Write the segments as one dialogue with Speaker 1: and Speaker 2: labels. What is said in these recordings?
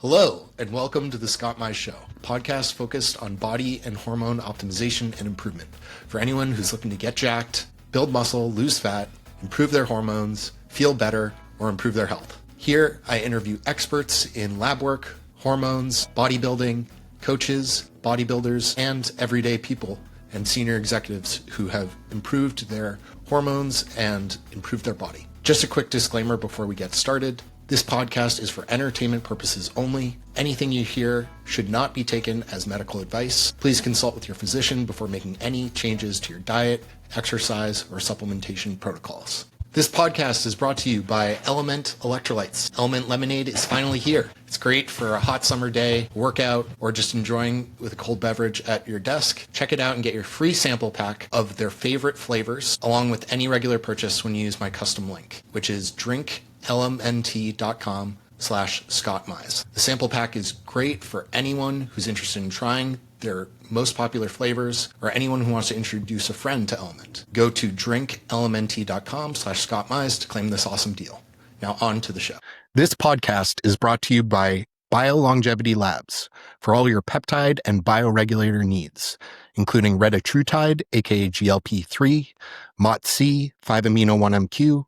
Speaker 1: Hello, and welcome to the Scott Mize Show, a podcast focused on body and hormone optimization and improvement for anyone who's looking to get jacked, build muscle, lose fat, improve their hormones, feel better, or improve their health. Here, I interview experts in lab work, hormones, bodybuilding, coaches, bodybuilders, and everyday people and senior executives who have improved their hormones and improved their body. Just a quick disclaimer before we get started. This podcast is for entertainment purposes only. Anything you hear should not be taken as medical advice. Please consult with your physician before making any changes to your diet, exercise, or supplementation protocols. This podcast is brought to you by Element Electrolytes. Element Lemonade is finally here. It's great for a hot summer day, workout, or just enjoying with a cold beverage at your desk. Check it out and get your free sample pack of their favorite flavors, along with any regular purchase when you use my custom link, which is drinklmnt.com/Scott Mize. The sample pack is great for anyone who's interested in trying their most popular flavors, or anyone who wants to introduce a friend to Element. Go to drinklmnt.com/Scott Mize to claim this awesome deal. Now on to the show. This podcast is brought to you by BioLongevity Labs for all your peptide and bioregulator needs, including retatrutide, aka GLP-3, MOTC, 5-amino-1-MQ,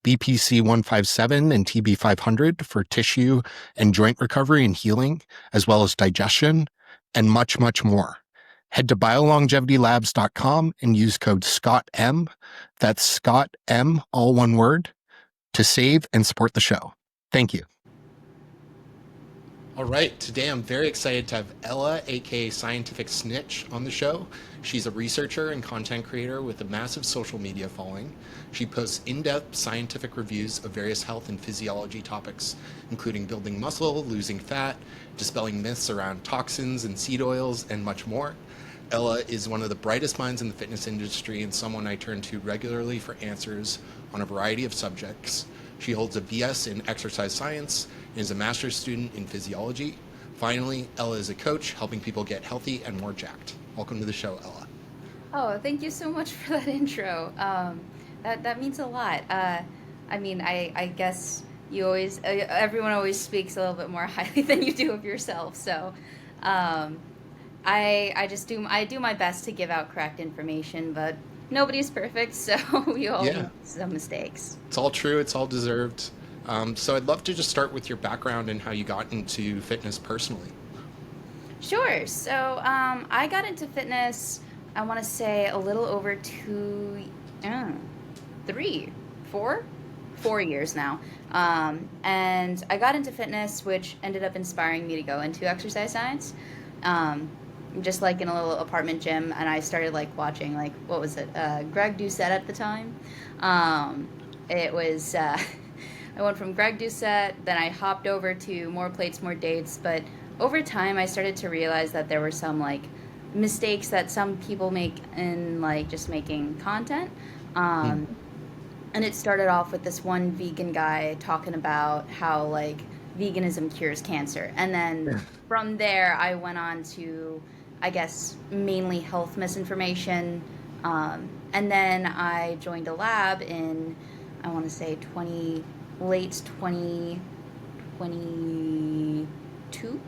Speaker 1: BPC-157 and TB500 for tissue and joint recovery and healing, as well as digestion, and much, much more. Head to biolongevitylabs.com and use code SCOTTM, that's Scott M, all one word, to save and support the show. Thank you. All right, today I'm very excited to have Ella, aka Scientific Snitch, on the show. She's a researcher and content creator with a massive social media following. She posts in-depth scientific reviews of various health and physiology topics, including building muscle, losing fat, dispelling myths around toxins and seed oils, and much more. Ella is one of the brightest minds in the fitness industry and someone I turn to regularly for answers on a variety of subjects. She holds a BS in exercise science and is a master's student in physiology. Finally, Ella is a coach helping people get healthy and more jacked. Welcome to the show, Ella.
Speaker 2: Oh, thank you so much for that intro. That means a lot. I guess you always, everyone always speaks a little bit more highly than you do of yourself. So, I do my best to give out correct information, but nobody's perfect, so we all make some mistakes.
Speaker 1: It's all true. It's all deserved. So I'd love to just start with your background and how you got into fitness personally.
Speaker 2: Sure. So I got into fitness, I want to say a little over 4 years now. And I got into fitness, which ended up inspiring me to go into exercise science. Just like in a little apartment gym, and I started like watching, like, what was it, Greg Doucette at the time. It was I went from Greg Doucette, then I hopped over to More Plates, More Dates, but over time I started to realize that there were some like mistakes that some people make in like just making content. And it started off with this one vegan guy talking about how like veganism cures cancer, and then from there I went on to, I guess, mainly health misinformation. And then I joined a lab in, I want to say late 2022.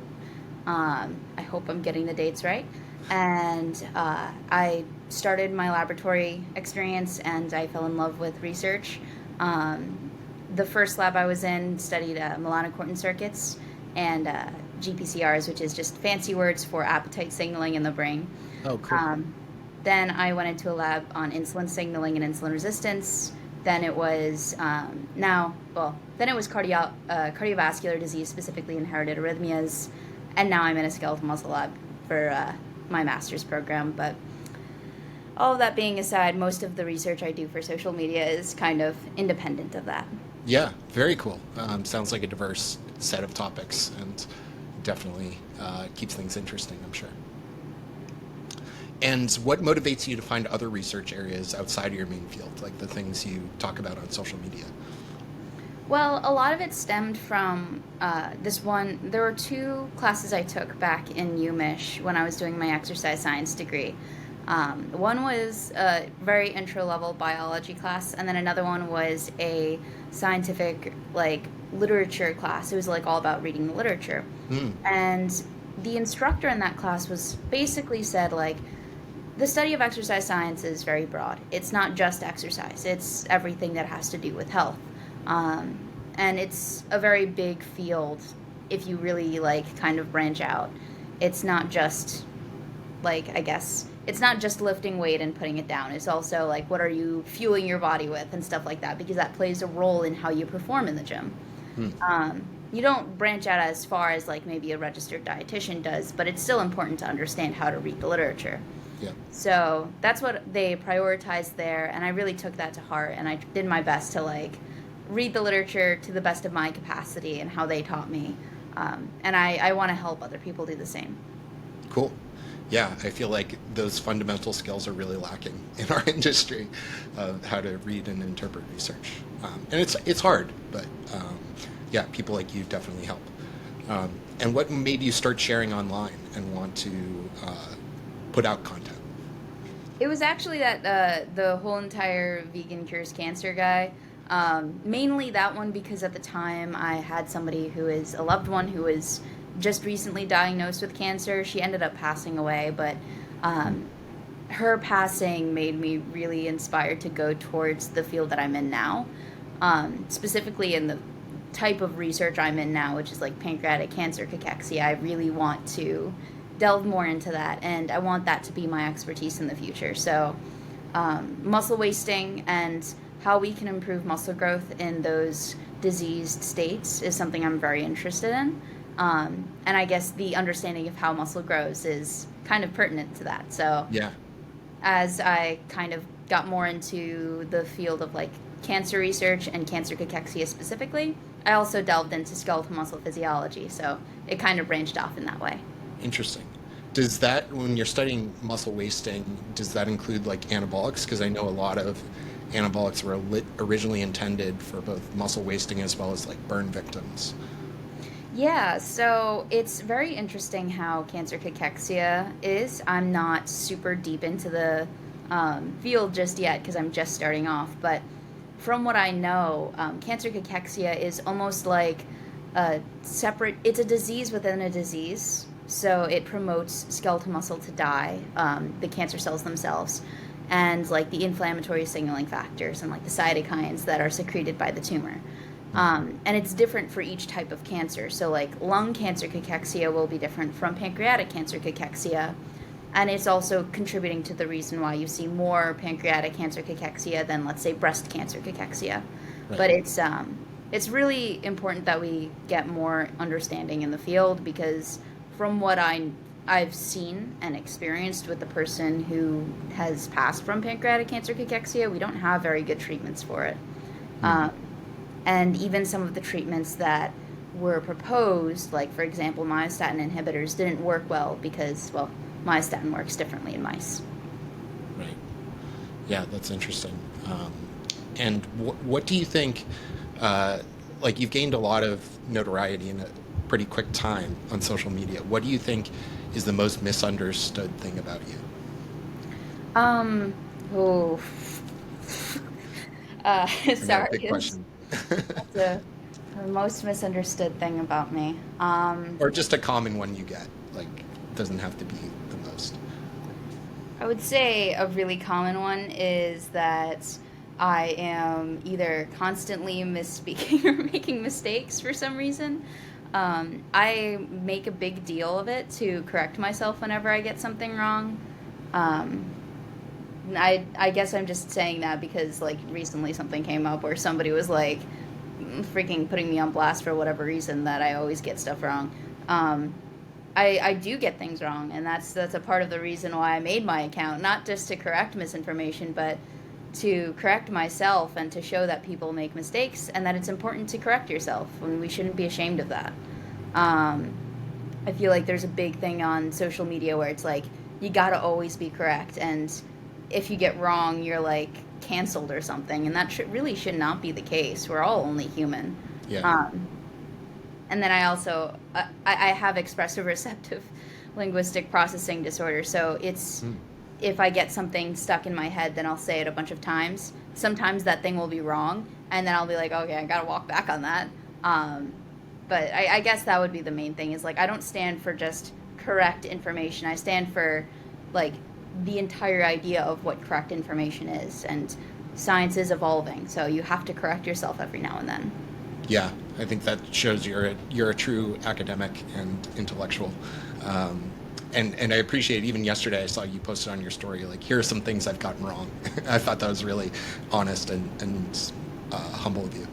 Speaker 2: I hope I'm getting the dates right. And I started my laboratory experience and I fell in love with research. The first lab I was in studied melanocortin circuits and GPCRs, which is just fancy words for appetite signaling in the brain.
Speaker 1: Oh, cool.
Speaker 2: Then I went into a lab on insulin signaling and insulin resistance. Then it was cardiovascular disease, specifically inherited arrhythmias. And now I'm in a skeletal muscle lab for my master's program. But all of that being aside, most of the research I do for social media is kind of independent of that.
Speaker 1: Yeah, very cool. Sounds like a diverse set of topics and definitely keeps things interesting, I'm sure. And what motivates you to find other research areas outside of your main field, like the things you talk about on social media?
Speaker 2: Well, a lot of it stemmed from there were two classes I took back in UMich when I was doing my exercise science degree. One was a very intro-level biology class, and then another one was a scientific, literature class. It was, all about reading the literature. And the instructor in that class was basically said, like, the study of exercise science is very broad. It's not just exercise. It's everything that has to do with health. And it's a very big field if you really, like, kind of branch out. It's not just, like, I guess, it's not just lifting weight and putting it down. It's also, like, what are you fueling your body with and stuff like that, because that plays a role in how you perform in the gym. You don't branch out as far as, like, maybe a registered dietitian does, but it's still important to understand how to read the literature.
Speaker 1: Yeah.
Speaker 2: So that's what they prioritized there, and I really took that to heart, and I did my best to, like, read the literature to the best of my capacity and how they taught me. And I want to help other people do the same.
Speaker 1: Cool. Yeah, I feel like those fundamental skills are really lacking in our industry of how to read and interpret research. And it's hard, but yeah, people like you definitely help. And what made you start sharing online and want to put out content?
Speaker 2: It was actually that the whole entire vegan cures cancer guy. Mainly that one because at the time I had somebody who is a loved one who was just recently diagnosed with cancer. She ended up passing away, but her passing made me really inspired to go towards the field that I'm in now, specifically in the type of research I'm in now, which is like pancreatic cancer cachexia. I really want to delve more into that, and I want that to be my expertise in the future. So muscle wasting and how we can improve muscle growth in those diseased states is something I'm very interested in. And I guess the understanding of how muscle grows is kind of pertinent to that. So
Speaker 1: Yeah.
Speaker 2: as I kind of got more into the field of like cancer research and cancer cachexia specifically, I also delved into skeletal muscle physiology. So it kind of branched off in that way.
Speaker 1: Interesting. Does that, when you're studying muscle wasting, does that include like anabolics? Because I know a lot of anabolics were originally intended for both muscle wasting as well as like burn victims.
Speaker 2: Yeah, so it's very interesting how cancer cachexia is. I'm not super deep into the field just yet because I'm just starting off, but from what I know, cancer cachexia is almost like a separate, it's a disease within a disease. So it promotes skeletal muscle to die, the cancer cells themselves, and like the inflammatory signaling factors and like the cytokines that are secreted by the tumor. And it's different for each type of cancer. So like lung cancer cachexia will be different from pancreatic cancer cachexia. And it's also contributing to the reason why you see more pancreatic cancer cachexia than, let's say, breast cancer cachexia.
Speaker 1: Right.
Speaker 2: But it's really important that we get more understanding in the field, because from what I've seen and experienced with the person who has passed from pancreatic cancer cachexia, we don't have very good treatments for it. And even some of the treatments that were proposed, like, for example, myostatin inhibitors, didn't work well because, well, myostatin works differently in mice.
Speaker 1: Right. Yeah, that's interesting. And what do you think, like you've gained a lot of notoriety in a pretty quick time on social media. What do you think is the most misunderstood thing about you?
Speaker 2: Oh,
Speaker 1: I know,
Speaker 2: sorry.
Speaker 1: big question.
Speaker 2: That's the most misunderstood thing about me.
Speaker 1: Or just a common one you get. Like, doesn't have to be the most.
Speaker 2: I would say a really common one is that I am either constantly misspeaking or making mistakes for some reason. I make a big deal of it to correct myself whenever I get something wrong. I guess I'm just saying that because, like, recently something came up where somebody was, like, freaking putting me on blast for whatever reason that I always get stuff wrong. I do get things wrong, and that's a part of the reason why I made my account, not just to correct misinformation, but to correct myself and to show that people make mistakes and that it's important to correct yourself, and we shouldn't be ashamed of that. I feel like there's a big thing on social media where it's like, you gotta always be correct, and if you get wrong, you're like canceled or something, and that really should not be the case. We're all only human.
Speaker 1: Yeah.
Speaker 2: And then I also, I have expressive receptive linguistic processing disorder, so it's, if I get something stuck in my head, then I'll say it a bunch of times. Sometimes that thing will be wrong, and then I'll be like, okay, I gotta walk back on that. But I guess that would be the main thing, is like I don't stand for just correct information. I stand for like the entire idea of what correct information is, and science is evolving, so you have to correct yourself every now and then.
Speaker 1: Yeah, I think that shows you're a true academic and intellectual. Um, and I appreciate, even yesterday I saw you posted on your story, like, here are some things I've gotten wrong. I thought that was really honest and humble of you.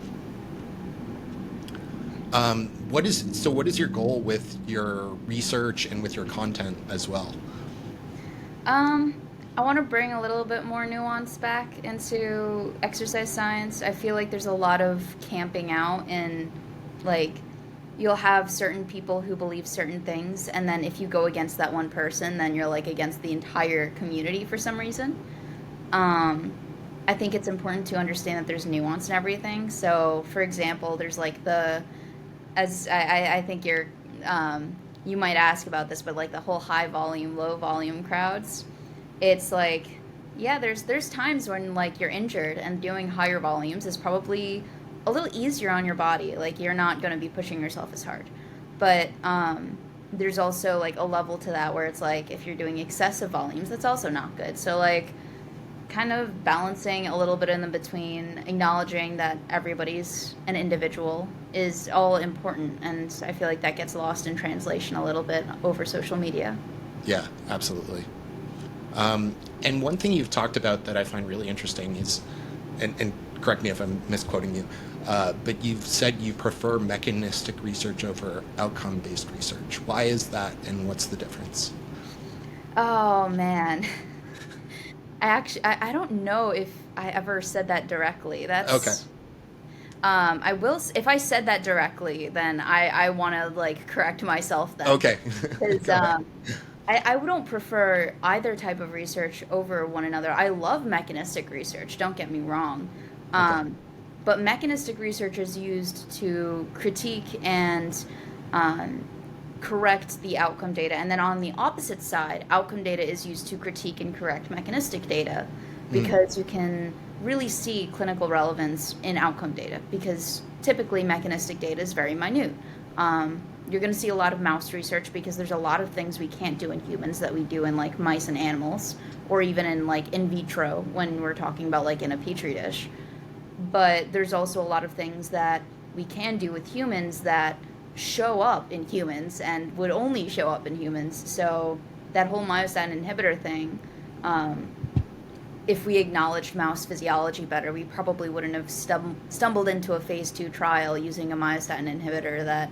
Speaker 1: What is your goal with your research and with your content as well?
Speaker 2: Um, I want to bring a little bit more nuance back into exercise science. I feel like there's a lot of camping out, and like you'll have certain people who believe certain things, and then if you go against that one person, then you're like against the entire community for some reason. Um, I think it's important to understand that there's nuance in everything. So, for example, there's like I think you might ask about this, but like the whole high volume, low volume crowds, it's like, yeah, there's times when like you're injured, and doing higher volumes is probably a little easier on your body. Like you're not going to be pushing yourself as hard. But there's also like a level to that where it's like if you're doing excessive volumes, that's also not good. So like kind of balancing a little bit in the between, acknowledging that everybody's an individual is all important, and I feel like that gets lost in translation a little bit over social media.
Speaker 1: Yeah, absolutely. And one thing you've talked about that I find really interesting is, and correct me if I'm misquoting you, but you've said you prefer mechanistic research over outcome-based research. Why is that, and what's the difference?
Speaker 2: Oh man. I don't know if I ever said that directly.
Speaker 1: Okay.
Speaker 2: I will if I said that directly, then I want to like correct myself then.
Speaker 1: Okay.
Speaker 2: Because
Speaker 1: Go ahead.
Speaker 2: I don't prefer either type of research over one another. I love mechanistic research, don't get me wrong.
Speaker 1: Okay.
Speaker 2: Um, but mechanistic research is used to critique and um, correct the outcome data. And then on the opposite side, outcome data is used to critique and correct mechanistic data,
Speaker 1: Mm,
Speaker 2: because you can really see clinical relevance in outcome data, because typically mechanistic data is very minute. You're going to see a lot of mouse research because there's a lot of things we can't do in humans that we do in like mice and animals, or even in like in vitro when we're talking about like in a petri dish. But there's also a lot of things that we can do with humans that show up in humans and would only show up in humans. So that whole myostatin inhibitor thing, um, if we acknowledged mouse physiology better, we probably wouldn't have stumbled into a phase 2 trial using a myostatin inhibitor that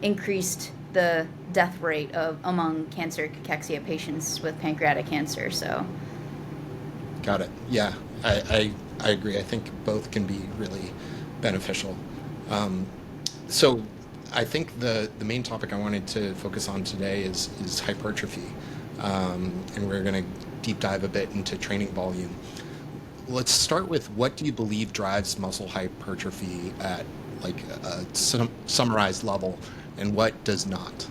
Speaker 2: increased the death rate of among cancer cachexia patients with pancreatic cancer. So
Speaker 1: got it. Yeah, I agree. I think both can be really beneficial. Um, so I think the main topic I wanted to focus on today is hypertrophy. And we're going to deep dive a bit into training volume. Let's start with, what do you believe drives muscle hypertrophy at like a summarized level, and what does not?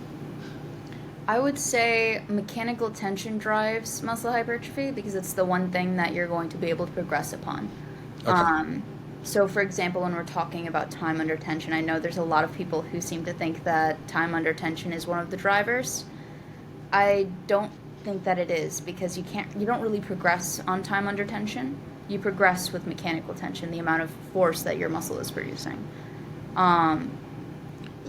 Speaker 2: I would say mechanical tension drives muscle hypertrophy because it's the one thing that you're going to be able to progress upon.
Speaker 1: Okay.
Speaker 2: Um, so, for example, when we're talking about time under tension, I know there's a lot of people who seem to think that time under tension is one of the drivers. I don't think that it is, because you don't really progress on time under tension. You progress with mechanical tension, the amount of force that your muscle is producing. Um,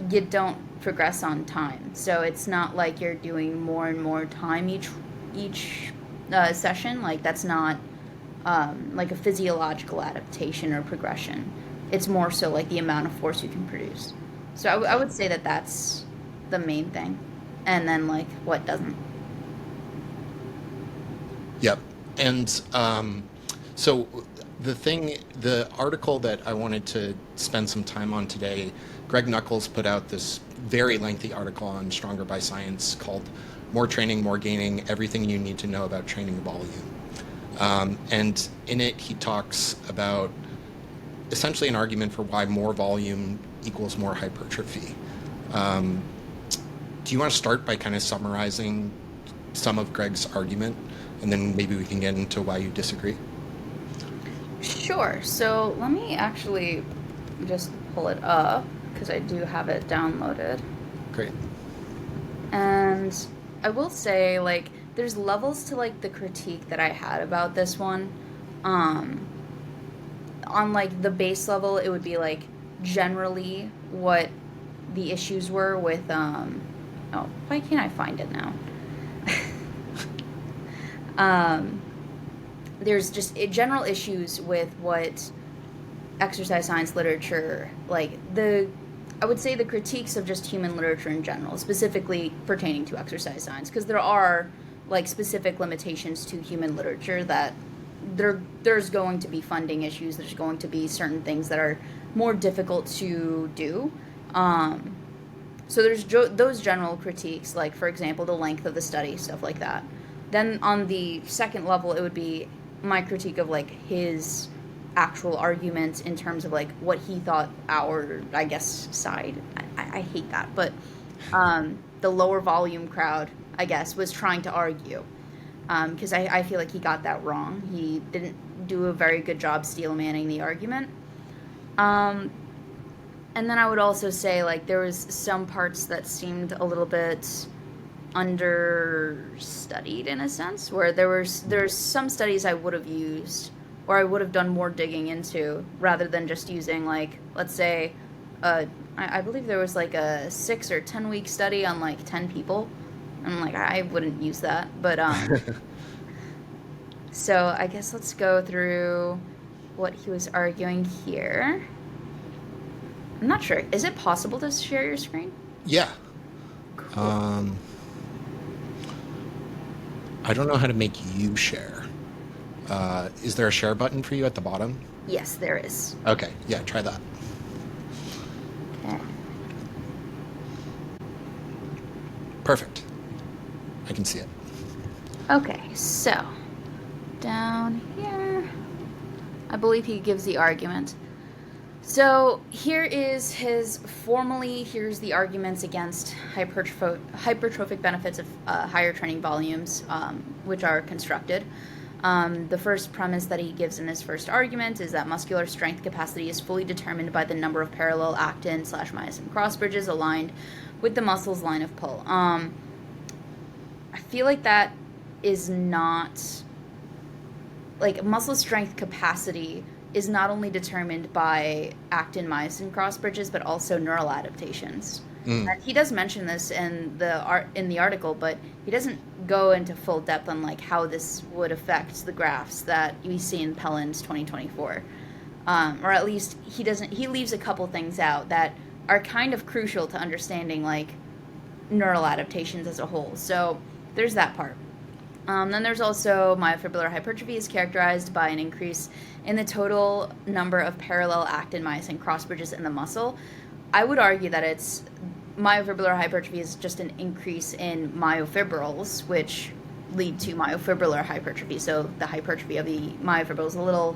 Speaker 2: you don't progress on time, so it's not like you're doing more and more time each session. Like that's not like a physiological adaptation or progression. It's more so like the amount of force you can produce. So I would say that that's the main thing, and then like what doesn't.
Speaker 1: Yep. And so the article that I wanted to spend some time on today, Greg Nuckols put out this very lengthy article on Stronger by Science called More Training, More Gaining, Everything You Need to Know About Training Volume. And in it, he talks about essentially an argument for why more volume equals more hypertrophy. Um, do you want to start by kind of summarizing some of Greg's argument, and then maybe we can get into why you disagree?
Speaker 2: Sure. So let me actually just pull it up. because I do have it downloaded.
Speaker 1: Great.
Speaker 2: And I will say, like, there's levels to, like, the critique that I had about this one. On, like, the base level, it would be, like, generally what the issues were with, oh, why can't I find it now? There's just general issues with what exercise science literature, like, I would say the critiques of just human literature in general, specifically pertaining to exercise science, because there are, like, specific limitations to human literature that there's going to be funding issues, there's going to be certain things that are more difficult to do. So there's those general critiques, like, for example, the length of the study, stuff like that. Then on the second level, it would be my critique of, like, his actual argument in terms of, like, what he thought our, I guess, side, I hate that, but the lower volume crowd, I guess, was trying to argue. Because I feel like he got that wrong. He didn't do a very good job steel-manning the argument. And then I would also say, like, there was some parts that seemed a little bit understudied in a sense, where there's some studies I would have used, or I would have done more digging into, rather than just using, like, let's say, I believe there was, like, a 6 or 10 week study on, like, 10 people. I'm like, I wouldn't use that, but, so I guess let's go through what he was arguing here. I'm not sure. Is it possible to share your screen?
Speaker 1: Yeah.
Speaker 2: Cool.
Speaker 1: I don't know how to make you share. Is there a share button for you at the bottom?
Speaker 2: Yes, there is.
Speaker 1: Okay, yeah, try that.
Speaker 2: Okay.
Speaker 1: Perfect. I can see it.
Speaker 2: Okay, so down here, I believe he gives the argument. So here is here's the arguments against hypertrophic benefits of higher training volumes, which are constructed. The first premise that he gives in his first argument is that muscular strength capacity is fully determined by the number of parallel actin/myosin cross bridges aligned with the muscle's line of pull. I feel like that is not, like, muscle strength capacity is not only determined by actin-myosin cross bridges, but also neural adaptations. And he does mention this in the article, but he doesn't go into full depth on, like, how this would affect the graphs that we see in Pelland's 2024, or at least he doesn't. He leaves a couple things out that are kind of crucial to understanding, like, neural adaptations as a whole. So there's that part. Then there's also myofibrillar hypertrophy is characterized by an increase in the total number of parallel actin-myosin cross bridges in the muscle. I would argue that it's myofibrillar hypertrophy is just an increase in myofibrils, which lead to myofibrillar hypertrophy. So the hypertrophy of the myofibrils, the little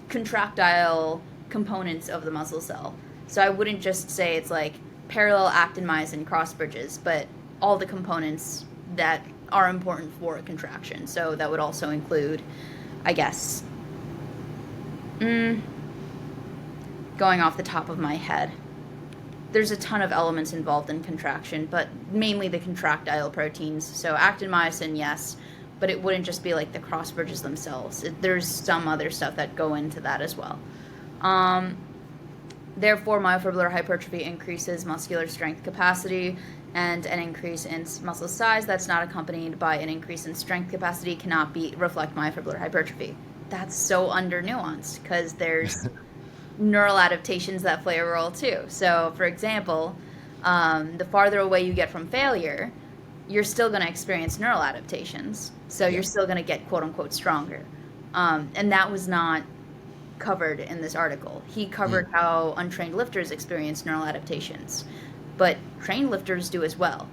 Speaker 2: contractile components of the muscle cell. So I wouldn't just say it's like parallel actin-myosin cross bridges, but all the components that are important for a contraction. So that would also include, I guess, going off the top of my head, there's a ton of elements involved in contraction, but mainly the contractile proteins. So actin-myosin, yes, but it wouldn't just be like the cross bridges themselves. There's some other stuff that go into that as well. Therefore, myofibrillar hypertrophy increases muscular strength capacity, and an increase in muscle size that's not accompanied by an increase in strength capacity cannot reflect myofibrillar hypertrophy. That's so under nuanced, because there's neural adaptations that play a role too. So, for example, the farther away you get from failure, you're still going to experience neural adaptations. So you're still going to get quote-unquote stronger. And that was not covered in this article. He covered how untrained lifters experience neural adaptations, but trained lifters do as well.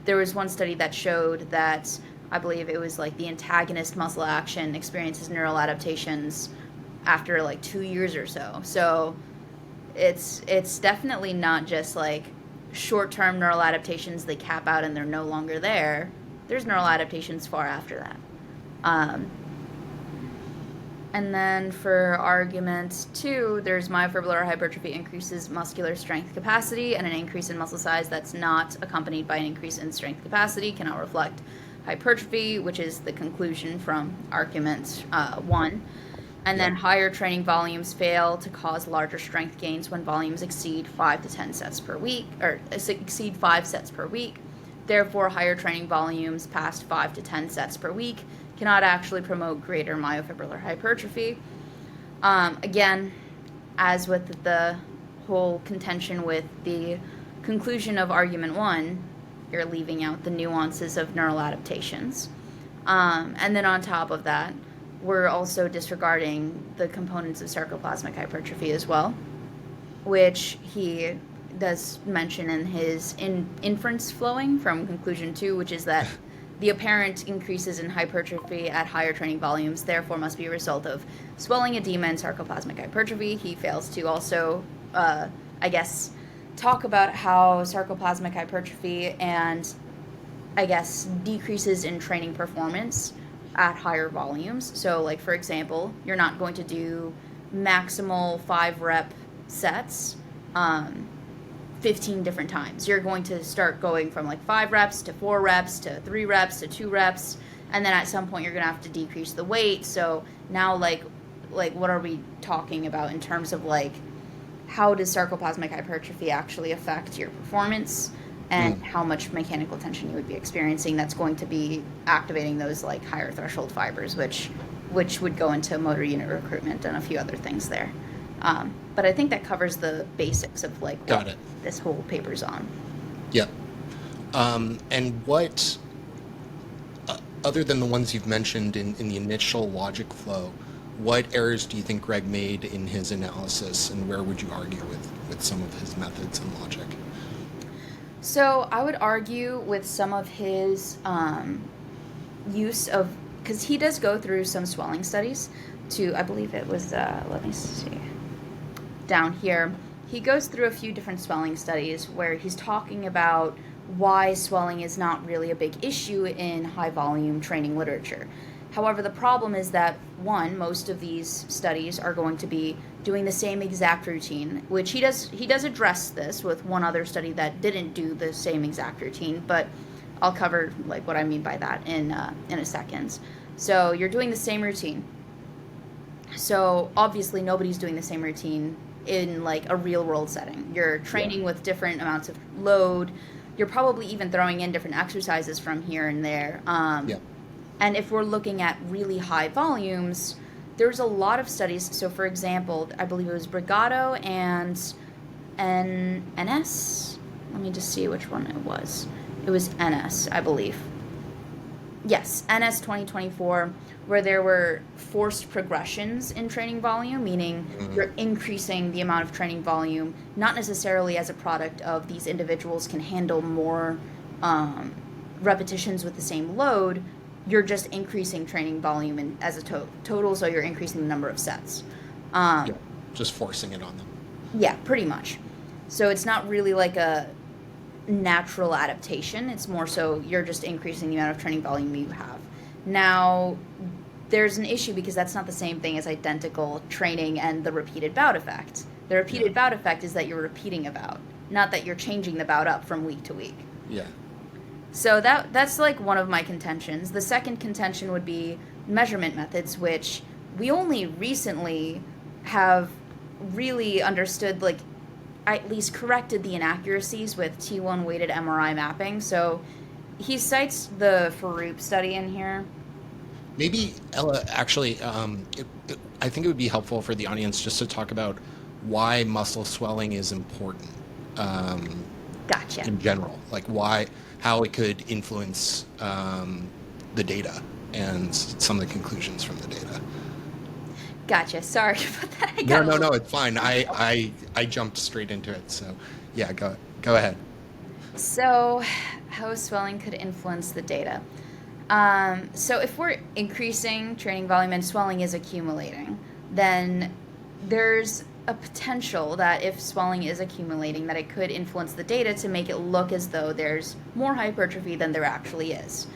Speaker 2: There was one study that showed that, I believe it was like the antagonist muscle action experiences neural adaptations after like 2 years or so. So it's definitely not just like short-term neural adaptations, they cap out and they're no longer there. There's neural adaptations far after that. And then for argument 2, there's myofibrillar hypertrophy increases muscular strength capacity, and an increase in muscle size that's not accompanied by an increase in strength capacity cannot reflect hypertrophy, which is the conclusion from argument 1. And then higher training volumes fail to cause larger strength gains when volumes exceed 5 to 10 sets per week, or exceed 5 sets per week. Therefore, higher training volumes past 5 to 10 sets per week cannot actually promote greater myofibrillar hypertrophy. Again, as with the whole contention with the conclusion of argument 1, you're leaving out the nuances of neural adaptations. And then on top of that, we're also disregarding the components of sarcoplasmic hypertrophy as well, which he does mention in his inference flowing from conclusion 2, which is that the apparent increases in hypertrophy at higher training volumes therefore must be a result of swelling, edema, and sarcoplasmic hypertrophy. He fails to also, talk about how sarcoplasmic hypertrophy and, decreases in training performance at higher volumes. So, like, for example, you're not going to do maximal 5-rep sets 15 different times. You're going to start going from like 5 reps to 4 reps to 3 reps to 2 reps, and then at some point you're going to have to decrease the weight. So now like what are we talking about in terms of like how does sarcoplasmic hypertrophy actually affect your performance, and how much mechanical tension you would be experiencing that's going to be activating those like higher threshold fibers, which would go into motor unit recruitment and a few other things there. But I think that covers the basics of like what this whole paper's on.
Speaker 1: Yeah. And what, other than the ones you've mentioned in the initial logic flow, what errors do you think Greg made in his analysis, and where would you argue with some of his methods and logic?
Speaker 2: So I would argue with some of his use of, because he does go through some swelling studies to, I believe it was, let me see, down here, he goes through a few different swelling studies where he's talking about why swelling is not really a big issue in high volume training literature. However, the problem is that, one, most of these studies are going to be doing the same exact routine, which he does address this with one other study that didn't do the same exact routine, but I'll cover like what I mean by that in a second. So you're doing the same routine. So obviously nobody's doing the same routine in like a real world setting. You're training with different amounts of load. You're probably even throwing in different exercises from here and there. And if we're looking at really high volumes, there's a lot of studies. So for example, I believe it was Brigado and NS. Let me just see which one it was. It was NS, I believe. Yes, NS 2024, where there were forced progressions in training volume, meaning you're increasing the amount of training volume, not necessarily as a product of these individuals can handle more repetitions with the same load. You're just increasing training volume as a total, so you're increasing the number of sets.
Speaker 1: Just forcing it on them.
Speaker 2: Yeah, pretty much. So it's not really like a natural adaptation. It's more so you're just increasing the amount of training volume you have. Now, there's an issue because that's not the same thing as identical training and the repeated bout effect. The repeated bout effect is that you're repeating a bout, not that you're changing the bout up from week to week.
Speaker 1: Yeah.
Speaker 2: So that's like one of my contentions. The second contention would be measurement methods, which we only recently have really understood, like at least corrected the inaccuracies with T1 weighted MRI mapping. So he cites the Farouk study in here.
Speaker 1: Maybe, Ella, actually, I think it would be helpful for the audience just to talk about why muscle swelling is important.
Speaker 2: Gotcha.
Speaker 1: In general, like how it could influence the data and some of the conclusions from the data.
Speaker 2: Gotcha. Sorry about that.
Speaker 1: No, it's fine. I jumped straight into it. So, yeah, go ahead.
Speaker 2: So, how swelling could influence the data. So if we're increasing training volume and swelling is accumulating, then there's a potential that if swelling is accumulating, that it could influence the data to make it look as though there's more hypertrophy than there actually is.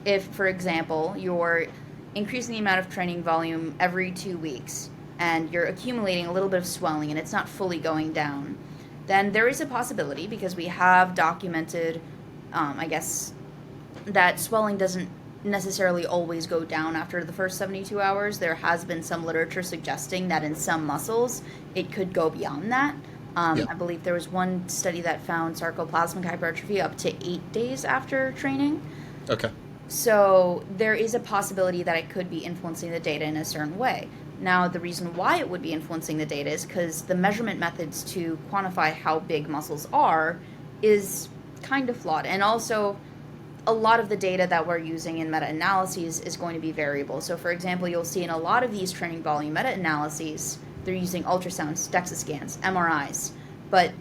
Speaker 2: If, for example, you're increasing the amount of training volume every 2 weeks, and you're accumulating a little bit of swelling and it's not fully going down, then there is a possibility, because we have documented, I guess, that swelling doesn't necessarily always go down after the first 72 hours. There has been some literature suggesting that in some muscles it could go beyond that. I believe there was one study that found sarcoplasmic hypertrophy up to 8 days after training.
Speaker 1: Okay.
Speaker 2: So there is a possibility that it could be influencing the data in a certain way. Now, the reason why it would be influencing the data is because the measurement methods to quantify how big muscles are is kind of flawed. And also, a lot of the data that we're using in meta-analyses is going to be variable. So, for example, you'll see in a lot of these training volume meta-analyses, they're using ultrasounds, DEXA scans, MRIs, but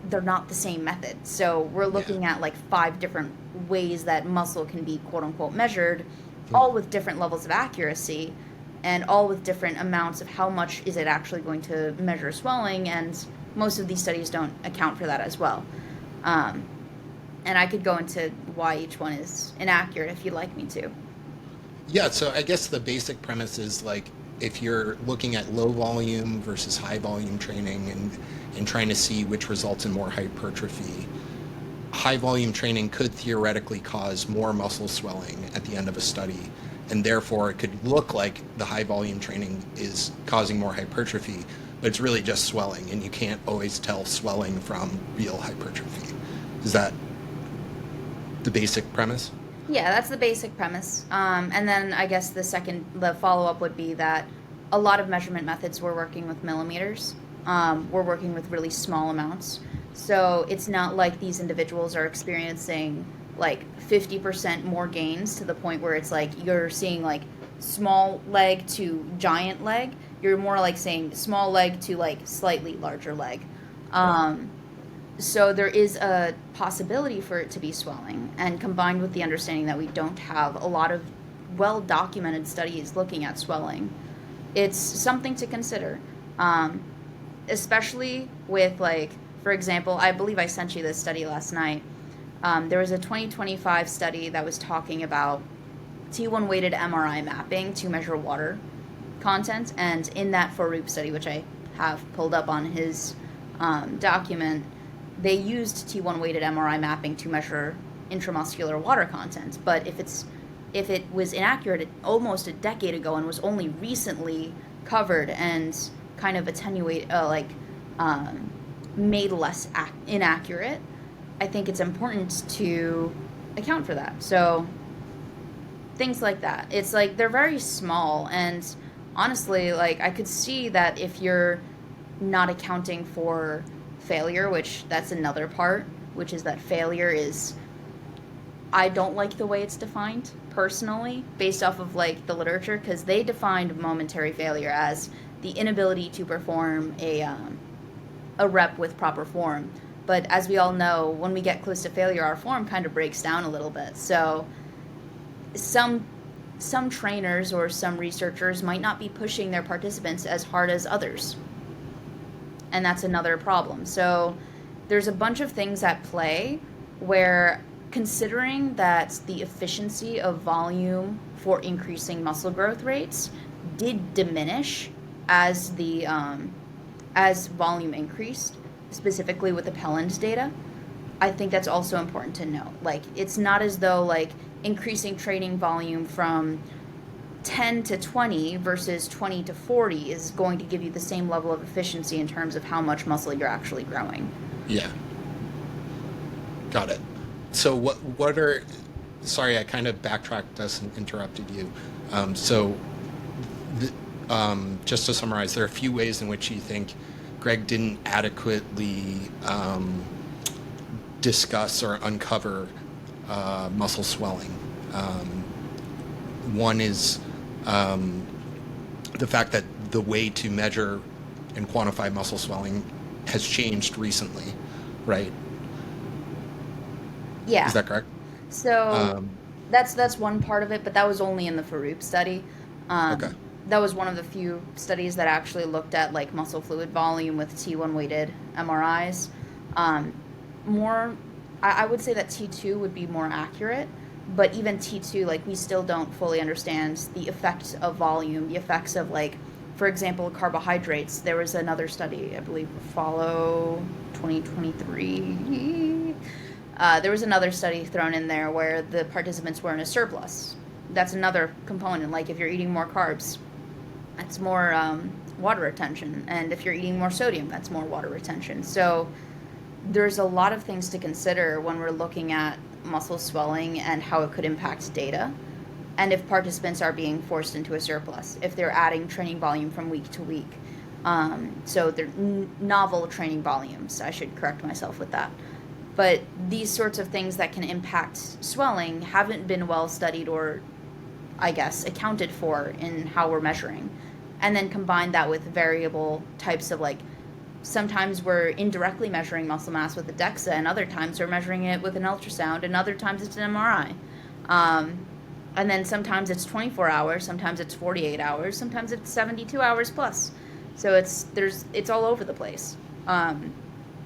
Speaker 2: they're not the same method. So we're looking at like 5 different ways that muscle can be quote-unquote measured, all with different levels of accuracy, and all with different amounts of how much is it actually going to measure swelling, and most of these studies don't account for that as well. And I could go into why each one is inaccurate if you'd like me to.
Speaker 1: Yeah, so I guess the basic premise is like, if you're looking at low volume versus high volume training and trying to see which results in more hypertrophy, high volume training could theoretically cause more muscle swelling at the end of a study, and therefore it could look like the high volume training is causing more hypertrophy, but it's really just swelling, and you can't always tell swelling from real hypertrophy. Is that the basic premise?
Speaker 2: Yeah, that's the basic premise. And then I guess the follow-up would be that a lot of measurement methods we're working with millimeters. We're working with really small amounts. So it's not like these individuals are experiencing like 50% more gains to the point where it's like you're seeing like small leg to giant leg. You're more like saying small leg to like slightly larger leg. So there is a possibility for it to be swelling, and combined with the understanding that we don't have a lot of well-documented studies looking at swelling, it's something to consider. Especially with, like, for example, I believe I sent you this study last night. There was a 2025 study that was talking about T1 weighted MRI mapping to measure water content, and in that Farouk study, which I have pulled up on his document, they used T1 weighted MRI mapping to measure intramuscular water content. But if it was inaccurate almost a decade ago and was only recently covered and kind of made less inaccurate, I think it's important to account for that. So things like that. It's like they're very small, and honestly, like I could see that if you're not accounting for failure, which that's another part, which is that failure is, I don't like the way it's defined personally based off of like the literature, because they defined momentary failure as the inability to perform a rep with proper form. But as we all know, when we get close to failure, our form kind of breaks down a little bit. So some trainers or some researchers might not be pushing their participants as hard as others. And that's another problem. So there's a bunch of things at play where, considering that the efficiency of volume for increasing muscle growth rates did diminish as the as volume increased, specifically with the Pelland data, I think that's also important to note. Like, it's not as though like increasing training volume from 10 to 20 versus 20 to 40 is going to give you the same level of efficiency in terms of how much muscle you're actually growing.
Speaker 1: Yeah. Got it. So what are, sorry, I kind of backtracked us and interrupted you. Just to summarize, there are a few ways in which you think Greg didn't adequately discuss or uncover muscle swelling. One is the fact that the way to measure and quantify muscle swelling has changed recently, right?
Speaker 2: Yeah.
Speaker 1: Is that correct?
Speaker 2: So that's one part of it, but that was only in the Farouk study.
Speaker 1: Okay.
Speaker 2: That was one of the few studies that actually looked at like muscle fluid volume with T1 weighted MRIs. I would say that T2 would be more accurate, But even T2, like, we still don't fully understand the effects of volume, the effects of, like, for example, carbohydrates. There was another study, I believe, Follow 2023. There was another study thrown in there where the participants were in a surplus. That's another component. Like, if you're eating more carbs, that's more water retention. And if you're eating more sodium, that's more water retention. So there's a lot of things to consider when we're looking at muscle swelling and how it could impact data. And if participants are being forced into a surplus, if they're adding training volume from week to week. So they're novel training volumes. I should correct myself with that. But these sorts of things that can impact swelling haven't been well studied or, I guess, accounted for in how we're measuring. And then combine that with variable types of, like, sometimes we're indirectly measuring muscle mass with a DEXA, and other times we're measuring it with an ultrasound, and other times it's an MRI. And then sometimes it's 24 hours, sometimes it's 48 hours, sometimes it's 72 hours plus. So it's all over the place.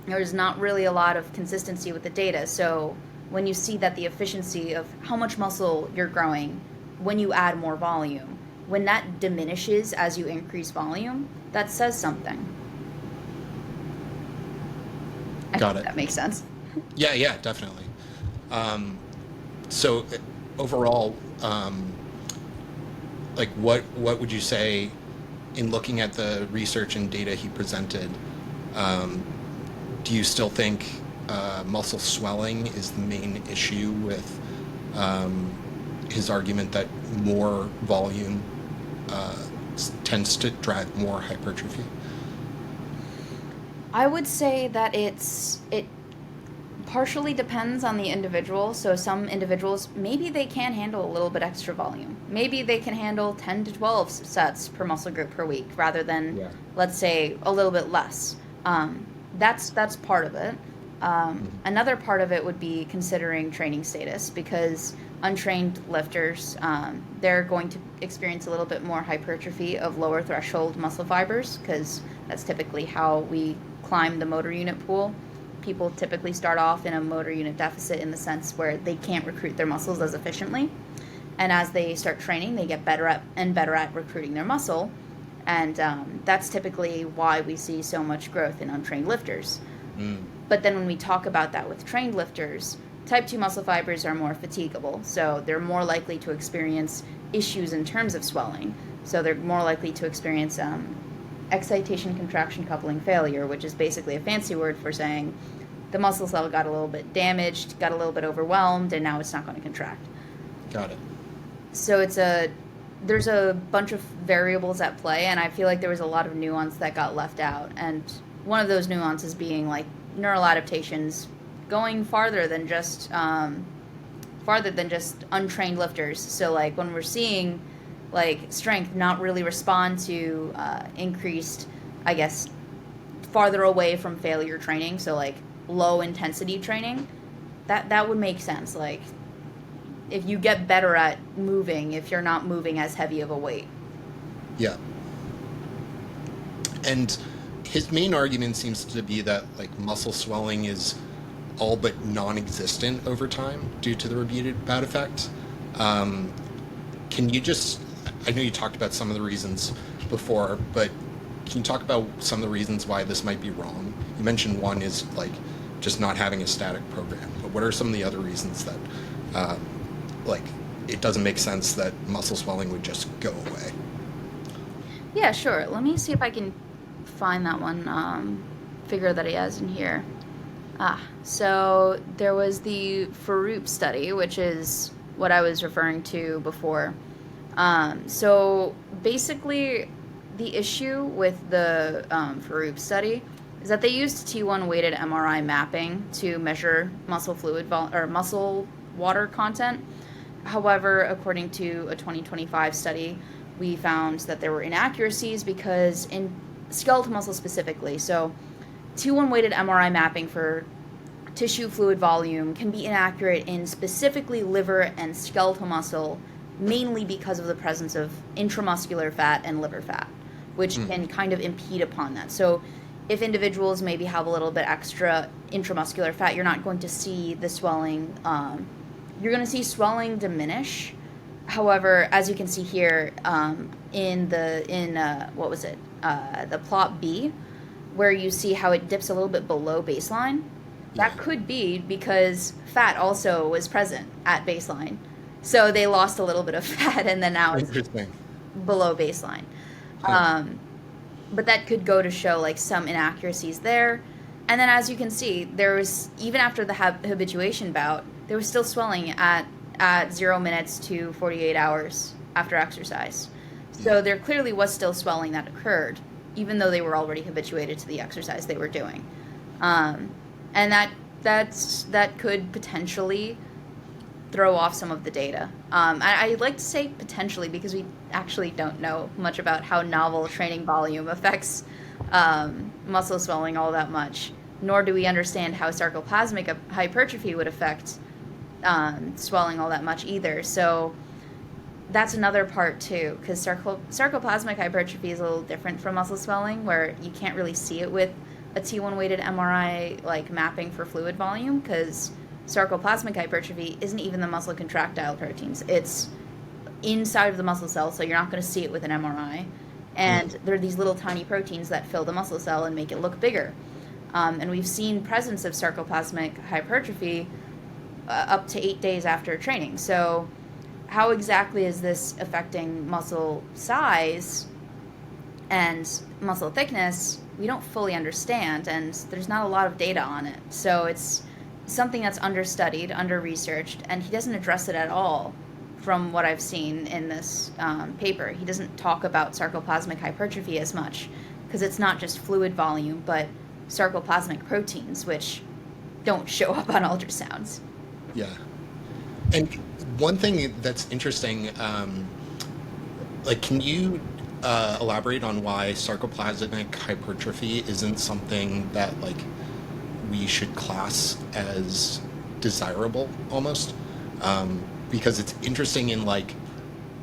Speaker 2: There's not really a lot of consistency with the data. So when you see that the efficiency of how much muscle you're growing when you add more volume, when that diminishes as you increase volume, that says something.
Speaker 1: Got it.
Speaker 2: That makes sense.
Speaker 1: Yeah, definitely. So overall, like, what would you say in looking at the research and data he presented? Do you still think muscle swelling is the main issue with his argument that more volume tends to drive more hypertrophy?
Speaker 2: I would say that it partially depends on the individual. So some individuals, maybe they can handle a little bit extra volume. Maybe they can handle 10 to 12 sets per muscle group per week rather than, let's say, a little bit less. That's part of it. Another part of it would be considering training status, because untrained lifters, they're going to experience a little bit more hypertrophy of lower threshold muscle fibers, because that's typically how we climb the motor unit pool. People typically start off in a motor unit deficit in the sense where they can't recruit their muscles as efficiently. And as they start training, they get better at recruiting their muscle. And that's typically why we see so much growth in untrained lifters. But then when we talk about that with trained lifters, type 2 muscle fibers are more fatigable. So they're more likely to experience issues in terms of swelling. So they're more likely to experience excitation contraction coupling failure, which is basically a fancy word for saying the muscle cell got a little bit damaged, got a little bit overwhelmed, and now it's not going to contract.
Speaker 1: Got it.
Speaker 2: So there's a bunch of variables at play, and I feel like there was a lot of nuance that got left out. And one of those nuances being, like, neural adaptations going farther than just untrained lifters. So, like, when we're seeing, like, strength not really respond to increased, I guess, farther away from failure training, so, like, low intensity training, that would make sense. Like, if you get better at moving, if you're not moving as heavy of a weight.
Speaker 1: Yeah. And his main argument seems to be that, like, muscle swelling is all but non-existent over time due to the repeated bad effect. Can you just, I know you talked about some of the reasons before, but can you talk about some of the reasons why this might be wrong? You mentioned one is, like, just not having a static program, but what are some of the other reasons that, like, it doesn't make sense that muscle swelling would just go away?
Speaker 2: Yeah, sure. Let me see if I can find that one figure that he has in here. So there was the Farouk study, which is what I was referring to before. So basically, the issue with the Farouk study is that they used T1 weighted MRI mapping to measure muscle fluid or muscle water content. However, according to a 2025 study, we found that there were inaccuracies because in skeletal muscle specifically, so T1 weighted MRI mapping for tissue fluid volume can be inaccurate in specifically liver and skeletal muscle, mainly because of the presence of intramuscular fat and liver fat, which can kind of impede upon that. So if individuals maybe have a little bit extra intramuscular fat, you're not going to see the swelling you're going to see swelling diminish. However, as you can see here, the plot B, where you see how it dips a little bit below baseline, that could be because fat also was present at baseline. So they lost a little bit of fat, and then now it's below baseline. But that could go to show like some inaccuracies there. And then as you can see, there was, even after the habituation bout, there was still swelling at 0 minutes to 48 hours after exercise. So there clearly was still swelling that occurred, even though they were already habituated to the exercise they were doing. And that could potentially throw off some of the data. I'd like to say potentially because we actually don't know much about how novel training volume affects muscle swelling all that much, nor do we understand how sarcoplasmic hypertrophy would affect swelling all that much either. So that's another part too, because sarcoplasmic hypertrophy is a little different from muscle swelling, where you can't really see it with a T1 weighted MRI like mapping for fluid volume, because sarcoplasmic hypertrophy isn't even the muscle contractile proteins. It's inside of the muscle cell, so you're not going to see it with an MRI. And there are these little tiny proteins that fill the muscle cell and make it look bigger. And we've seen presence of sarcoplasmic hypertrophy up to 8 days after training. So how exactly is this affecting muscle size and muscle thickness? We don't fully understand, and there's not a lot of data on it. So it's something that's understudied, under-researched, and he doesn't address it at all from what I've seen in this paper. He doesn't talk about sarcoplasmic hypertrophy as much, because it's not just fluid volume, but sarcoplasmic proteins, which don't show up on ultrasounds.
Speaker 1: Yeah. And one thing that's interesting, can you elaborate on why sarcoplasmic hypertrophy isn't something that, we should class as desirable, almost? Because it's interesting in,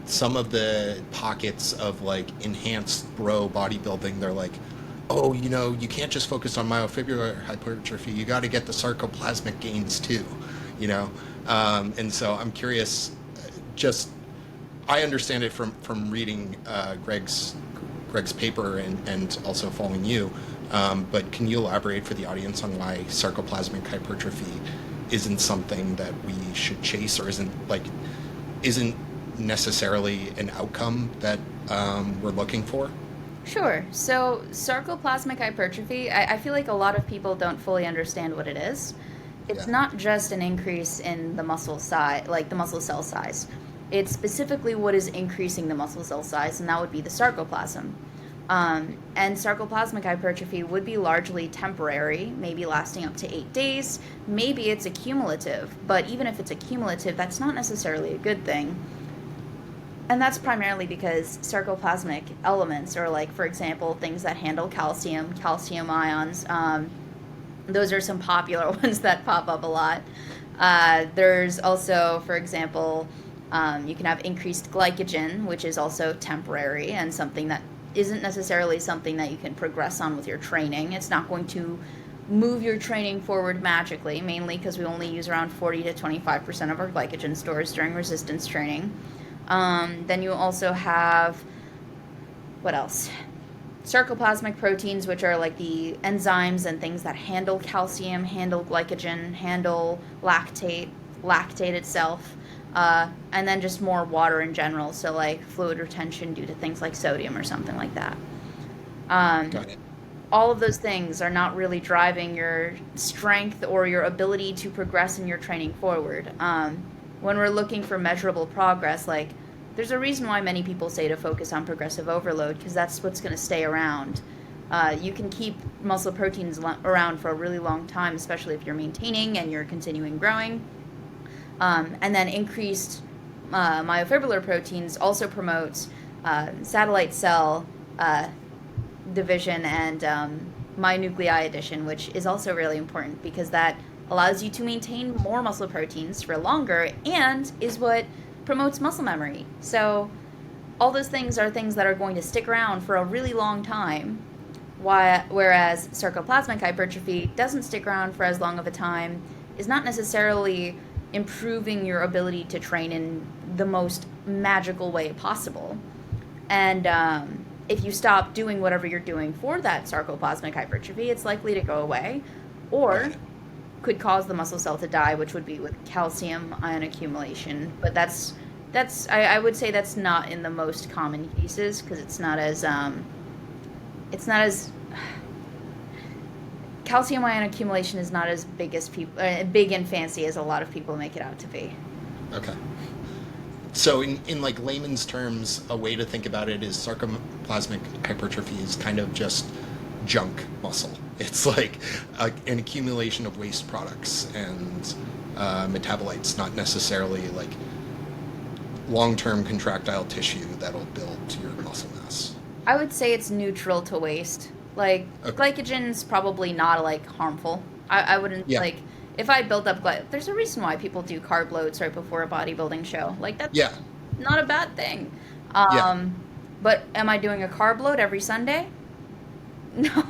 Speaker 1: some of the pockets of, enhanced bro bodybuilding, they're like, oh, you can't just focus on myofibrillar hypertrophy, you got to get the sarcoplasmic gains too, and so I'm curious, I understand it from reading Greg's paper and also following you, but can you elaborate for the audience on why sarcoplasmic hypertrophy isn't something that we should chase, or isn't necessarily an outcome that we're looking for?
Speaker 2: Sure. So sarcoplasmic hypertrophy, I feel like a lot of people don't fully understand what it is. It's not just an increase in the muscle size, the muscle cell size. It's specifically what is increasing the muscle cell size, and that would be the sarcoplasm. And sarcoplasmic hypertrophy would be largely temporary, maybe lasting up to 8 days. Maybe it's accumulative, but even if it's accumulative, that's not necessarily a good thing. And that's primarily because sarcoplasmic elements, or for example, things that handle calcium ions, those are some popular ones that pop up a lot. There's also, for example, you can have increased glycogen, which is also temporary and something that isn't necessarily something that you can progress on with your training. It's not going to move your training forward magically, mainly because we only use around 40 to 25% of our glycogen stores during resistance training. Then you also have, what else? Sarcoplasmic proteins, which are the enzymes and things that handle calcium, handle glycogen, handle lactate itself, and then just more water in general, so fluid retention due to things like sodium or something like that.
Speaker 1: Got it.
Speaker 2: All of those things are not really driving your strength or your ability to progress in your training forward. When we're looking for measurable progress, there's a reason why many people say to focus on progressive overload, because that's what's going to stay around. You can keep muscle proteins around for a really long time, especially if you're maintaining and you're continuing growing. And then increased myofibrillar proteins also promotes satellite cell division and myonuclei addition, which is also really important because that allows you to maintain more muscle proteins for longer and is what promotes muscle memory. So all those things are things that are going to stick around for a really long time, whereas sarcoplasmic hypertrophy doesn't stick around for as long of a time, is not necessarily improving your ability to train in the most magical way possible. And if you stop doing whatever you're doing for that sarcoplasmic hypertrophy, it's likely to go away, or could cause the muscle cell to die, which would be with calcium ion accumulation. But I would say that's not in the most common cases, because it's not as calcium ion accumulation is not as big as big and fancy as a lot of people make it out to be.
Speaker 1: Okay. So in like layman's terms, a way to think about it is sarcoplasmic hypertrophy is kind of just junk muscle. It's like an accumulation of waste products and metabolites, not necessarily like long-term contractile tissue that'll build your muscle mass.
Speaker 2: I would say it's neutral to waste. Like, glycogen's probably not, like, harmful. I wouldn't, like, if I built up there's a reason why people do carb loads right before a bodybuilding show. Like, that's not a bad thing. But am I doing a carb load every Sunday? No.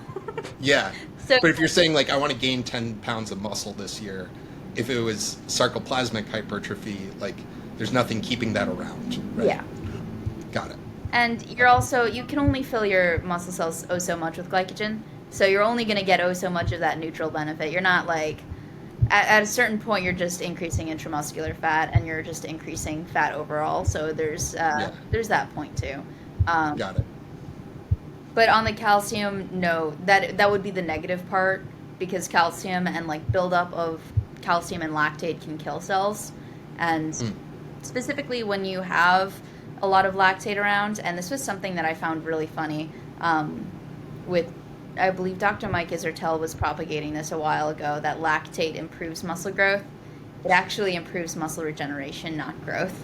Speaker 1: Yeah.
Speaker 2: So,
Speaker 1: but if you're saying, like, I want to gain 10 pounds of muscle this year, if it was sarcoplasmic hypertrophy, like, there's nothing keeping that around, right?
Speaker 2: Yeah.
Speaker 1: Got it.
Speaker 2: And you can only fill your muscle cells so much with glycogen, so you're only going to get so much of that neutral benefit. You're not like, at a certain point, you're just increasing intramuscular fat, and you're just increasing fat overall, so there's that point too.
Speaker 1: Got it.
Speaker 2: But on the calcium, no, that would be the negative part, because calcium and like buildup of calcium and lactate can kill cells, and specifically when you have a lot of lactate around, and this was something that I found really funny with, I believe Dr. Mike Isertel was propagating this a while ago, that lactate improves muscle growth. It actually improves muscle regeneration, not growth.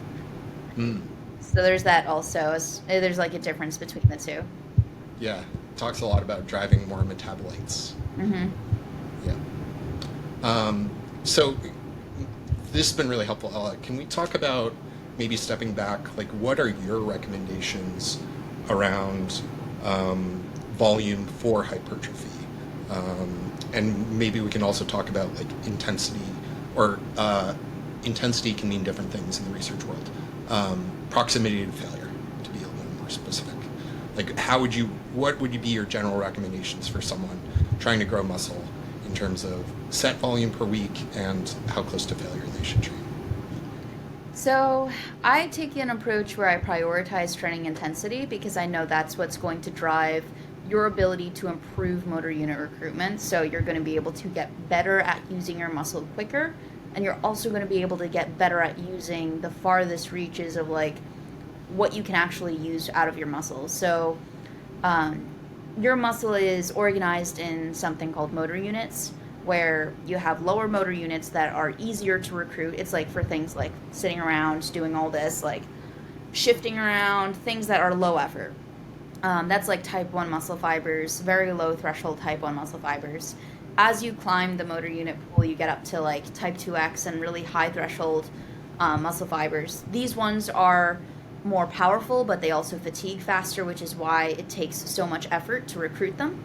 Speaker 2: So there's that also. There's like a difference between the two.
Speaker 1: Yeah, talks a lot about driving more metabolites.
Speaker 2: Mm-hmm.
Speaker 1: Yeah. So this has been really helpful, Ella. Can we talk about maybe stepping back, like what are your recommendations around volume for hypertrophy? And maybe we can also talk about like intensity, or intensity can mean different things in the research world. Proximity to failure, to be a little more specific. Like what would be your general recommendations for someone trying to grow muscle in terms of set volume per week and how close to failure they should train?
Speaker 2: So I take an approach where I prioritize training intensity, because I know that's what's going to drive your ability to improve motor unit recruitment. So you're going to be able to get better at using your muscle quicker, and you're also going to be able to get better at using the farthest reaches of like what you can actually use out of your muscles. So your muscle is organized in something called motor units, where you have lower motor units that are easier to recruit. It's like for things like sitting around, doing all this, like shifting around, things that are low effort. That's like type 1 muscle fibers, very low threshold type 1 muscle fibers. As you climb the motor unit pool, you get up to like type 2X and really high threshold muscle fibers. These ones are more powerful, but they also fatigue faster, which is why it takes so much effort to recruit them.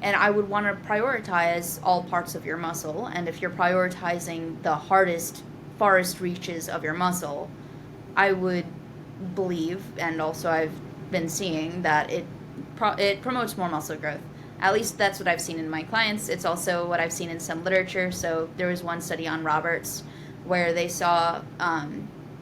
Speaker 2: And I would want to prioritize all parts of your muscle. And if you're prioritizing the hardest, farthest reaches of your muscle, I would believe, and also I've been seeing, that it promotes more muscle growth. At least that's what I've seen in my clients. It's also what I've seen in some literature. So there was one study on Roberts where they saw